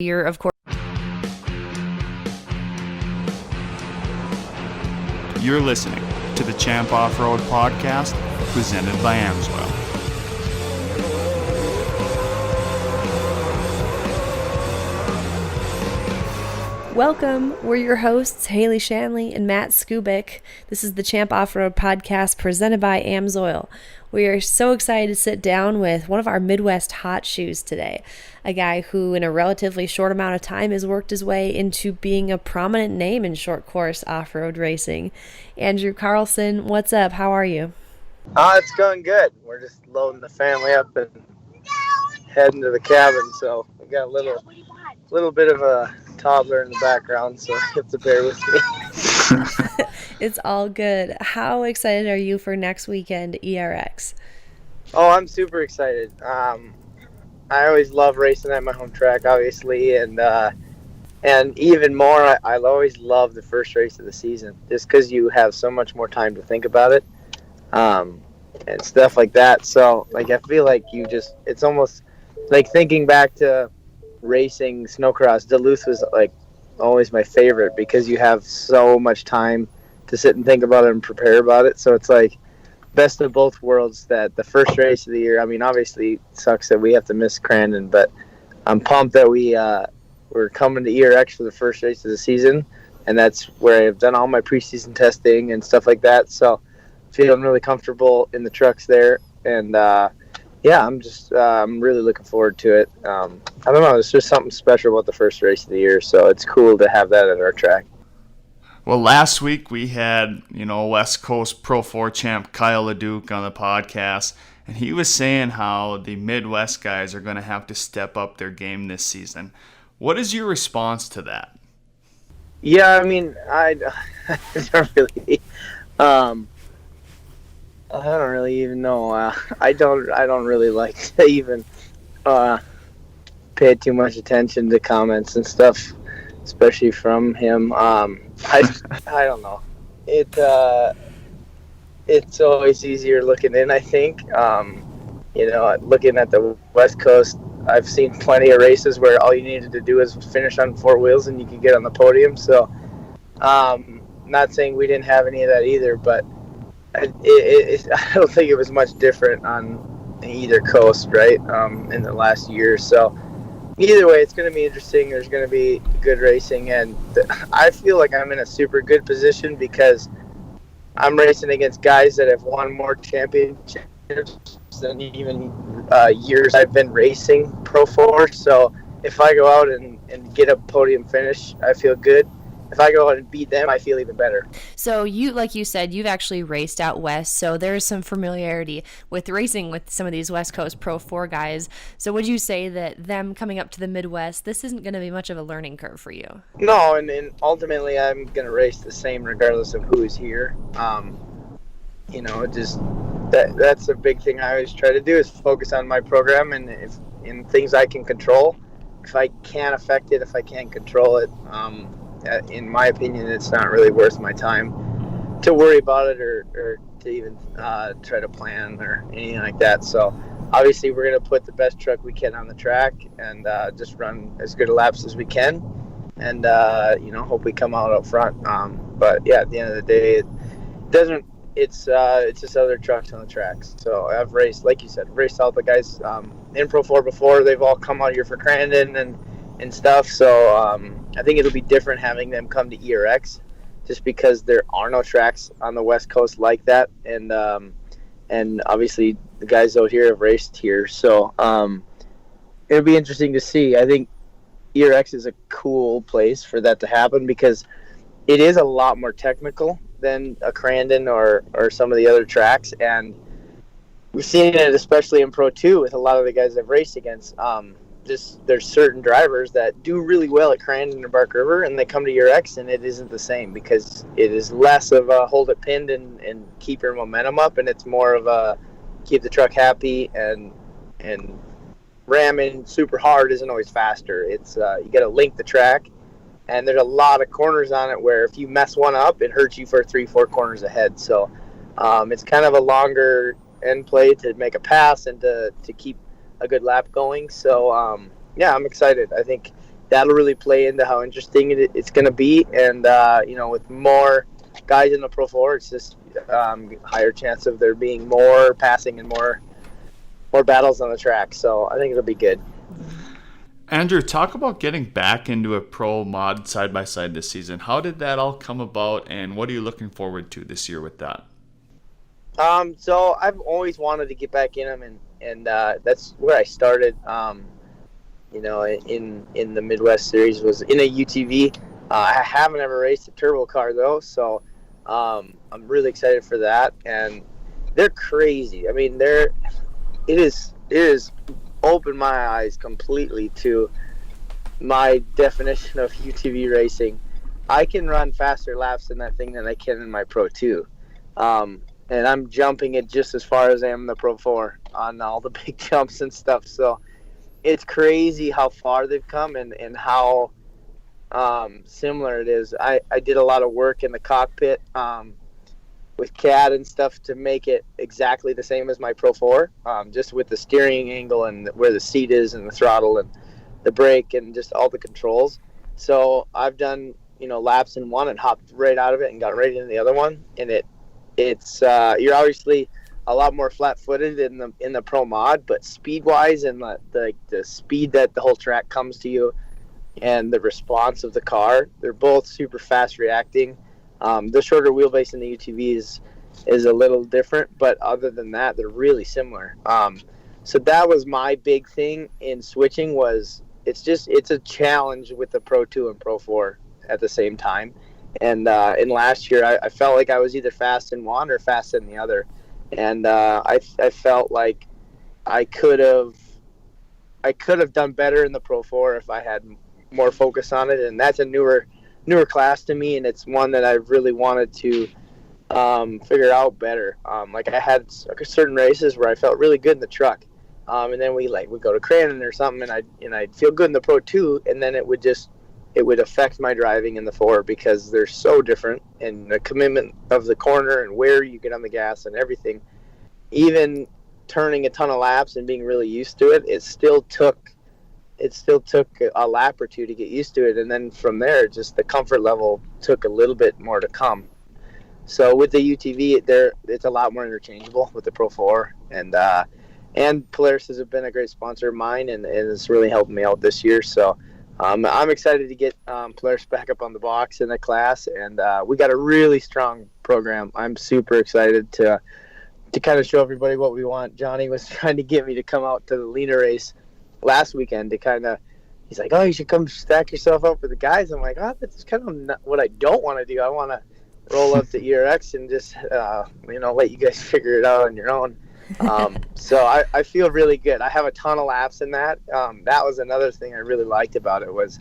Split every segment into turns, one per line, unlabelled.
year, of course.
You're listening to the Champ Off-Road Podcast, presented by Amsoil.
Welcome. We're your hosts, Haley Shanley and Matt Skubik. This is the Champ Off-Road Podcast presented by Amsoil. We are so excited to sit down with one of our Midwest hot shoes today, a guy who in a relatively short amount of time has worked his way into being a prominent name in short course off-road racing. Andrew Carlson, what's up? How are you?
It's going good. We're just loading the family up and heading to the cabin, so we got a little bit of a toddler in the background, so you have to bear with me.
It's all good. How excited are you for next weekend ERX?
Oh, I'm super excited. I always love racing at my home track, obviously, and even more, I always love the first race of the season, just because you have so much more time to think about it, and stuff like that. So, I feel like it's almost like thinking back to racing snowcross. Duluth was always my favorite because you have so much time to sit and think about it and prepare about it. So it's like best of both worlds that the first race of the year, I mean, obviously it sucks that we have to miss Crandon, but I'm pumped that we're coming to ERX for the first race of the season, and that's where I've done all my preseason testing and stuff like that. So feeling really comfortable in the trucks there, and I'm really looking forward to it. I don't know, there's just something special about the first race of the year, so it's cool to have that at our track.
Well, last week we had, West Coast Pro 4 champ Kyle LeDuc on the podcast, and he was saying how the Midwest guys are going to have to step up their game this season. What is your response to that?
Yeah, I mean, I don't really, I don't really even know. I don't really like to even pay too much attention to comments and stuff, especially from him. I don't know. It's always easier looking in, I think. Looking at the West Coast, I've seen plenty of races where all you needed to do is finish on four wheels and you could get on the podium. So, not saying we didn't have any of that either, but I don't think it was much different on either coast, right, in the last year. So, either way, it's going to be interesting. There's going to be good racing, and I feel like I'm in a super good position because I'm racing against guys that have won more championships than even years I've been racing Pro 4. So if I go out and get a podium finish, I feel good. If I go out and beat them, I feel even better.
So you, like you said, you've actually raced out west, so there's some familiarity with racing with some of these West Coast Pro 4 guys. So would you say that them coming up to the Midwest, this isn't going to be much of a learning curve for you?
No, and ultimately I'm going to race the same regardless of who is here. That's a big thing I always try to do is focus on my program and in things I can control. If I can't affect it, if I can't control it, in my opinion, it's not really worth my time to worry about it or to even try to plan or anything like that. So obviously we're going to put the best truck we can on the track and just run as good a laps as we can and, hope we come out up front. But yeah, at the end of the day, it's just other trucks on the tracks. So I've raced, like you said, raced all the guys in Pro 4 before. They've all come out here for Crandon and stuff. So I think it'll be different having them come to ERX just because there are no tracks on the West Coast like that. And obviously the guys out here have raced here. So it'll be interesting to see. I think ERX is a cool place for that to happen because it is a lot more technical than a Crandon or some of the other tracks. And we've seen it especially in Pro 2 with a lot of the guys I've raced against. There's certain drivers that do really well at Crandon or Bark River, and they come to ERX, and it isn't the same because it is less of a hold it pinned and keep your momentum up, and it's more of a keep the truck happy and ramming super hard isn't always faster. It's you got to link the track, and there's a lot of corners on it where if you mess one up, it hurts you for 3-4 corners ahead. So it's kind of a longer end play to make a pass and to keep a good lap going. So I'm excited. I think that'll really play into how interesting it's going to be. And with more guys in the Pro 4, it's just higher chance of there being more passing and more battles on the track. So I think it'll be good.
Andrew, talk about getting back into a pro mod side-by-side this season. How did that all come about, and what are you looking forward to this year with that?
So I've always wanted to get back in them, and that's where I started. In the Midwest Series was in a UTV. I haven't ever raced a turbo car though, so I'm really excited for that. And they're crazy. I mean, it is opened my eyes completely to my definition of UTV racing. I can run faster laps in that thing than I can in my Pro 2. And I'm jumping it just as far as I am in the Pro 4 on all the big jumps and stuff. So it's crazy how far they've come and how similar it is. I did a lot of work in the cockpit with CAD and stuff to make it exactly the same as my Pro 4, just with the steering angle and where the seat is and the throttle and the brake and just all the controls. So I've done, laps in one and hopped right out of it and got right into the other one. And it's you're obviously a lot more flat-footed in the Pro Mod, but speed-wise and the speed that the whole track comes to you and the response of the car, they're both super fast reacting. The shorter wheelbase in the UTV is a little different, but other than that, they're really similar. So that was my big thing in switching was it's a challenge with the Pro 2 and Pro 4 at the same time. And in last year, I felt like I was either fast in one or fast in the other. And I felt like I could have done better in the Pro 4 if I had more focus on it. And that's a newer class to me, and it's one that I really wanted to figure out better. Like I had certain races where I felt really good in the truck, and then we'd go to Crandon or something, and I'd feel good in the Pro 2, and then it would affect my driving in the 4 because they're so different, and the commitment of the corner and where you get on the gas and everything. Even turning a ton of laps and being really used to it, it still took a lap or two to get used to it, and then from there, just the comfort level took a little bit more to come. So with the UTV, it's a lot more interchangeable with the Pro 4, and Polaris has been a great sponsor of mine, and it's really helped me out this year. So I'm excited to get Polaris back up on the box in the class, and we got a really strong program. I'm super excited to kind of show everybody what we want. Johnny was trying to get me to come out to the Lena race last weekend to he's like, oh, you should come stack yourself up with the guys. I'm like, oh, that's kind of not what I don't want to do. I want to roll up to ERX and just, let you guys figure it out on your own. So I feel really good. I have a ton of laps in that. That was another thing I really liked about it was,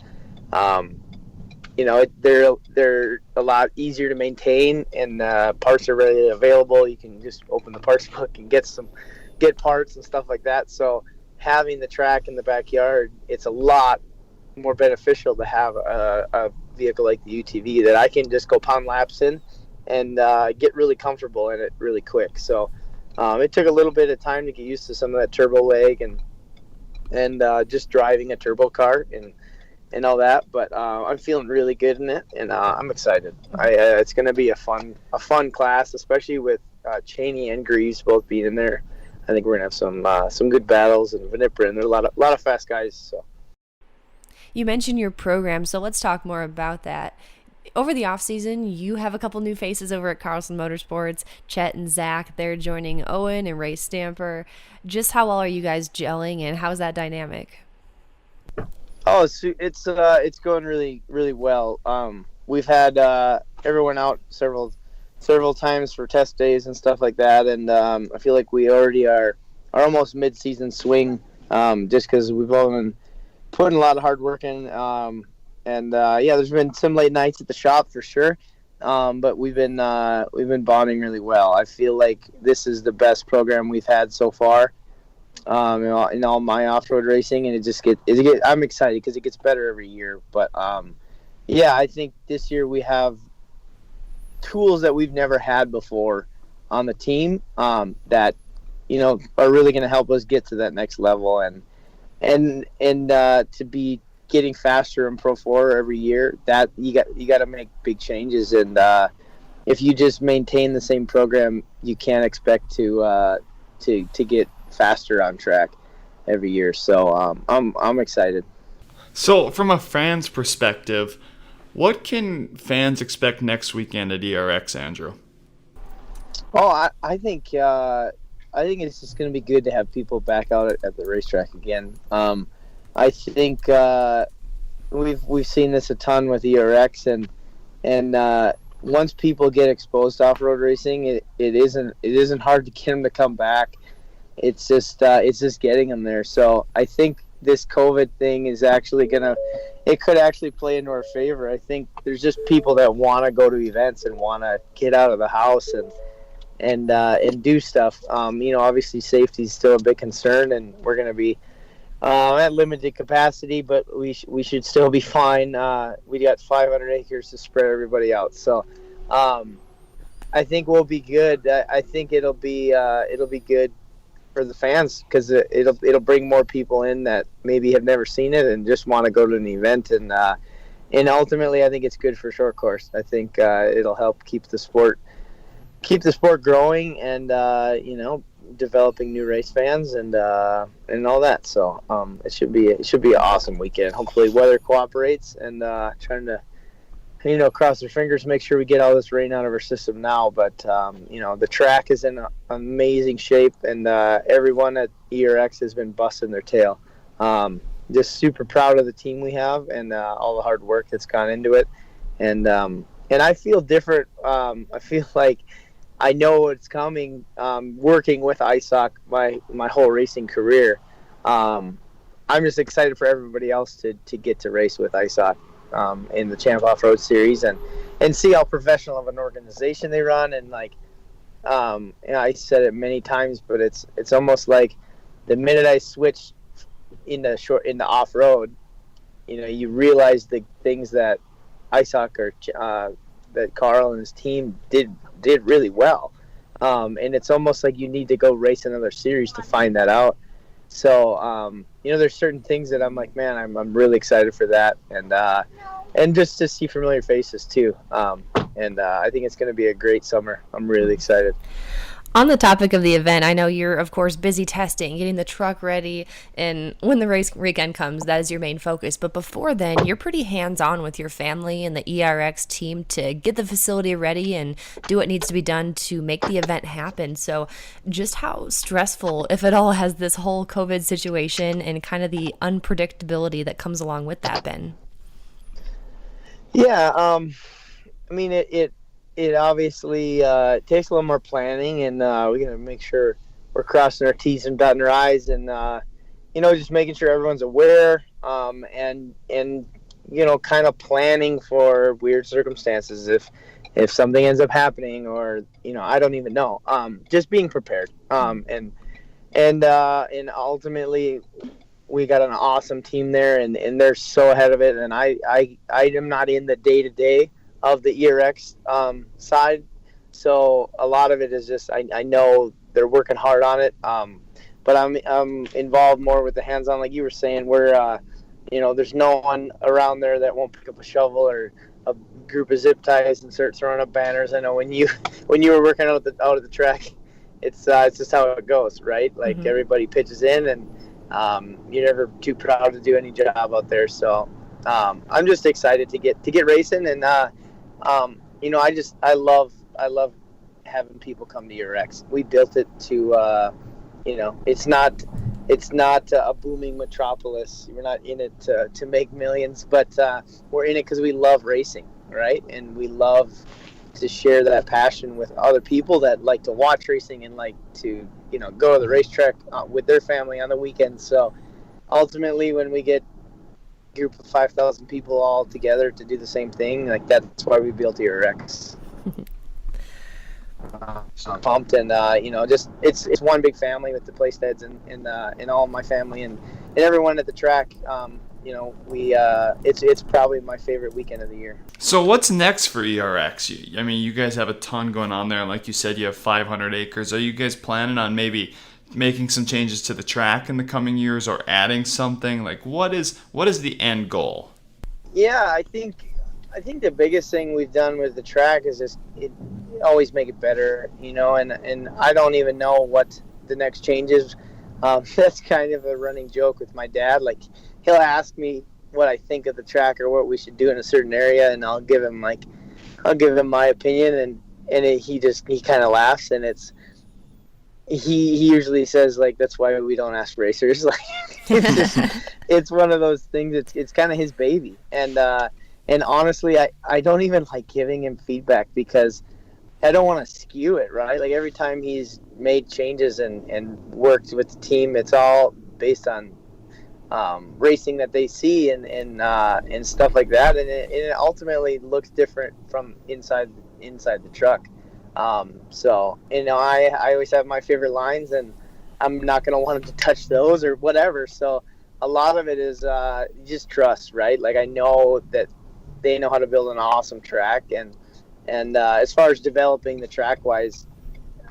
they're a lot easier to maintain, and parts are readily available. You can just open the parts book and get parts and stuff like that. So having the track in the backyard, it's a lot more beneficial to have a vehicle like the UTV that I can just go pound laps in and get really comfortable in it really quick. So it took a little bit of time to get used to some of that turbo lag and just driving a turbo car and all that. But I'm feeling really good in it, and I'm excited. It's going to be a fun class, especially with Cheney and Greaves both being in there. I think we're gonna have some good battles, and Vinipra, and there are a lot of fast guys. So
you mentioned your program, so let's talk more about that. Over the off season, you have a couple new faces over at Carlson Motorsports. Chet and Zach, they're joining Owen and Ray Stamper. Just how well are you guys gelling, and how's that dynamic?
Oh, it's going really, really well. We've had everyone out several times for test days and stuff like that, and I feel like we already are almost mid-season swing, just because we've all been putting a lot of hard work in, there's been some late nights at the shop for sure, but we've been bonding really well. I feel like this is the best program we've had so far, in all my off-road racing, and I'm excited because it gets better every year. But I think this year we have tools that we've never had before on the team, that are really going to help us get to that next level and to be getting faster in Pro 4 every year, that you got to make big changes. And if you just maintain the same program, you can't expect to get faster on track every year. So I'm excited.
So from a fan's perspective, what can fans expect next weekend at ERX, Andrew?
Oh, I think it's just going to be good to have people back out at the racetrack again. I think we've seen this a ton with ERX, and once people get exposed to off-road racing, it isn't hard to get them to come back. It's just getting them there. So I think this COVID thing is actually it could actually play into our favor. I think there's just people that want to go to events and want to get out of the house and do stuff. Obviously safety is still a big concern, and we're going to be at limited capacity, but we should still be fine. We got 500 acres to spread everybody out, so I think we'll be good. I think it'll be good for the fans, because it'll bring more people in that maybe have never seen it and just want to go to an event, and ultimately I think it's good for short course. I think it'll help keep the sport growing, and developing new race fans and all that. So it should be an awesome weekend. Hopefully weather cooperates, and trying to cross our fingers, make sure we get all this rain out of our system now. But the track is in amazing shape, and everyone at ERX has been busting their tail. Just super proud of the team we have, and all the hard work that's gone into it. And I feel different. I feel like I know it's coming. Working with ISOC my whole racing career, I'm just excited for everybody else to get to race with ISOC in the Champ Off-Road Series, and see how professional of an organization they run. And I said it many times, but it's almost like the minute I switched in the off-road, you realize the things that ISOC or that Carl and his team did really well, and it's almost like you need to go race another series to find that out. So there's certain things that I'm like, man, I'm really excited for that, and just to see familiar faces too. And I think it's going to be a great summer. I'm really excited.
On the topic of the event, I know you're, of course, busy testing, getting the truck ready, and when the race weekend comes, that is your main focus. But before then, you're pretty hands-on with your family and the ERX team to get the facility ready and do what needs to be done to make the event happen. So just how stressful, if at all, has this whole COVID situation and kind of the unpredictability that comes along with that been?
Yeah, I mean, it obviously takes a little more planning, and we got to make sure we're crossing our T's and dotting our I's, and just making sure everyone's aware, and kind of planning for weird circumstances if something ends up happening, or I don't even know. Just being prepared, and ultimately we got an awesome team there, and they're so ahead of it, and I am not in the day-to-day of the ERX side, so a lot of it is just I know they're working hard on it, but I'm involved more with the hands-on, like you were saying, where there's no one around there that won't pick up a shovel or a group of zip ties and start throwing up banners. I know when you were working out at the track, it's just how it goes, right? Like everybody pitches in, and you're never too proud to do any job out there. So I'm just excited to get racing, and I love having people come to ERX. We built it to it's not a booming metropolis. We're not in it to make millions, but we're in it because we love racing, right? And we love to share that passion with other people that like to watch racing and like to go to the racetrack with their family on the weekends. So ultimately, when we get group of 5,000 people all together to do the same thing, like that's why we built ERX. So I'm pumped, and just it's one big family with the Plasteads and all my family and everyone at the track. It's probably my favorite weekend of the year.
So what's next for ERX? I mean, you guys have a ton going on there, and like you said, you have 500 acres. Are you guys planning on maybe making some changes to the track in the coming years or adding something? Like, what is the end goal?
Yeah, I think the biggest thing we've done with the track is just always make it better, and I don't even know what the next change is. That's kind of a running joke with my dad. Like, he'll ask me what I think of the track or what we should do in a certain area, and I'll give him my opinion, and he kind of laughs, and he usually says, like, that's why we don't ask racers. Like, it's one of those things. It's kind of his baby, and honestly, I don't even like giving him feedback because I don't want to skew it, right? Like, every time he's made changes and worked with the team, it's all based on racing that they see and stuff like that, and it ultimately looks different from inside the truck. So, I always have my favorite lines, and I'm not going to want them to touch those or whatever. So a lot of it is just trust, right? Like, I know that they know how to build an awesome track, and as far as developing the track wise,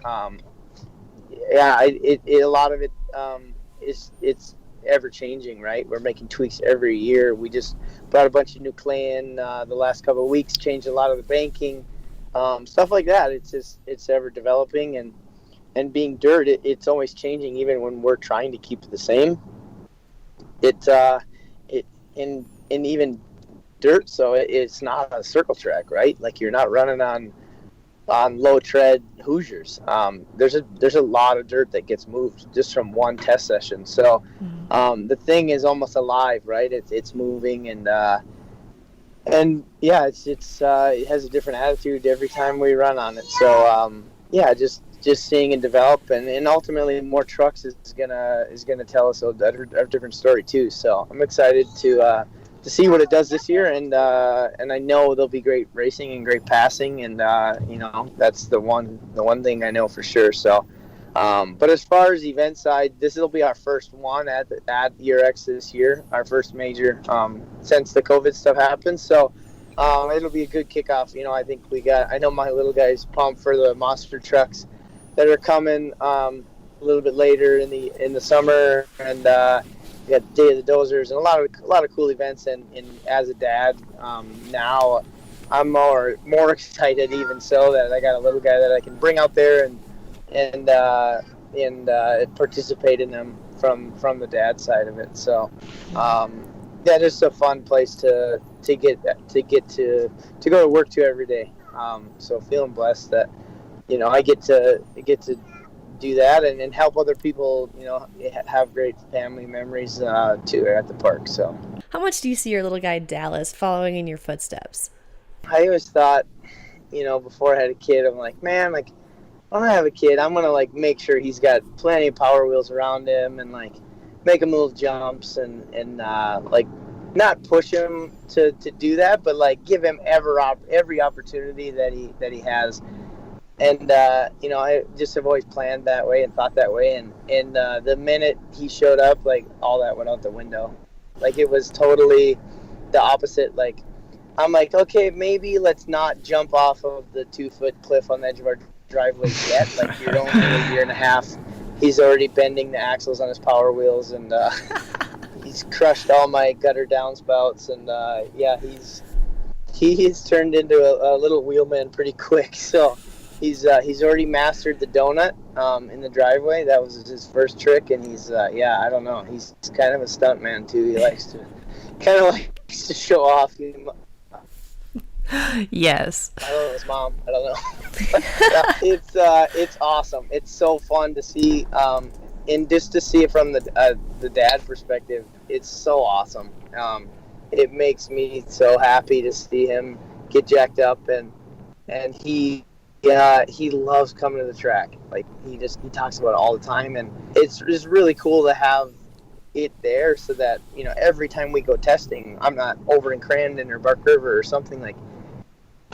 a lot of it it's ever changing, right? We're making tweaks every year. We just brought a bunch of new clay in the last couple of weeks, changed a lot of the banking, stuff like that. It's ever developing, and being dirt, it's always changing. Even when we're trying to keep it the same, in even dirt, so it's not a circle track, right? Like, you're not running on low tread Hoosiers. There's a lot of dirt that gets moved just from one test session. So the thing is almost alive, right? It's moving, and yeah, it has a different attitude every time we run on it. So just seeing it develop, and ultimately more trucks is gonna tell us a different story too. So I'm excited to see what it does this year, and I know there'll be great racing and great passing, and that's the one thing I know for sure. So, but as far as event side, this will be our first one at ERX this year, our first major since the COVID stuff happened. So it'll be a good kickoff. I think I know my little guy's pumped for the monster trucks that are coming a little bit later in the summer, and we got Day of the Dozers and a lot of cool events. And as a dad, now I'm more excited, even so, that I got a little guy that I can bring out there and participate in them from the dad side of it. So just a fun place to get to go to work to every day. So feeling blessed that I get to do that and help other people, have great family memories too at the park. So,
how much do you see your little guy Dallas following in your footsteps?
I always thought, before I had a kid, I'm like, man, like, when I have a kid, I'm gonna like make sure he's got plenty of power wheels around him, and like make him little jumps, and like not push him to do that, but like give him every opportunity that he has. And I just have always planned that way and thought that way, and the minute he showed up, like, all that went out the window. Like, it was totally the opposite. Like, I'm like, okay, maybe let's not jump off of the 2-foot cliff on the edge of our driveway yet. Like, you're only a year and a half. He's already bending the axles on his power wheels, and he's crushed all my gutter downspouts, and he's turned into a little wheelman pretty quick. So he's already mastered the donut in the driveway. That was his first trick, and he's I don't know. He's kind of a stunt man too. He likes to show off.
Yes.
I don't know his mom. I don't know. It's awesome. It's so fun to see, and just to see it from the dad perspective. It's so awesome. It makes me so happy to see him get jacked up, and he loves coming to the track. Like, he talks about it all the time, and it's just really cool to have it there, so that every time we go testing, I'm not over in Crandon or Bark River or something. Like,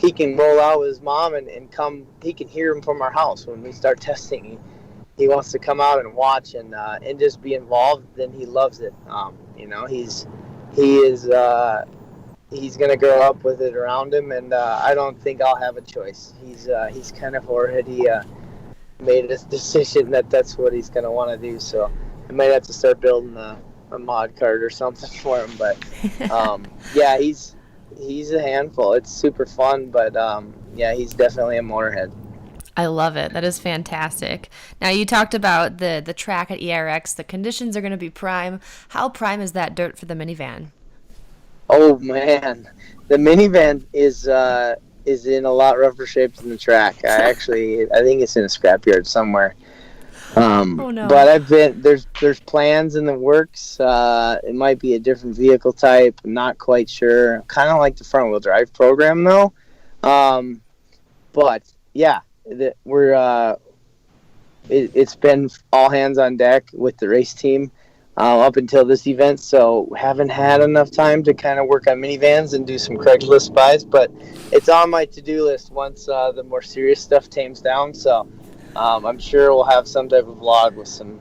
he can roll out with his mom and come. He can hear him from our house when we start testing. He wants to come out and watch and just be involved. Then he loves it. He's gonna grow up with it around him, and I don't think I'll have a choice. He's kind of already made a decision that that's what he's going to want to do. So I might have to start building a mod card or something for him. But yeah, he's a handful. It's super fun, but yeah, he's definitely a motorhead.
I love it. That is fantastic. Now, you talked about the track at ERX. The conditions are going to be prime. How prime is that dirt for the minivan?
Oh man, the minivan is in a lot rougher shape than the track. I think it's in a scrapyard somewhere.
Oh no!
But there's plans in the works. It might be a different vehicle type. I'm not quite sure. Kind of like the front wheel drive program though. But yeah, it's been all hands on deck with the race team up until this event. So haven't had enough time to kind of work on minivans and do some Craigslist buys. But it's on my to-do list once the more serious stuff tames down. So. I'm sure we'll have some type of vlog with some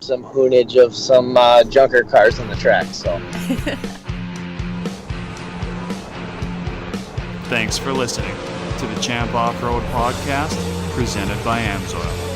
hoonage of some junker cars on the track. So,
Thanks for listening to the Champ Off-Road Podcast presented by AMSOIL.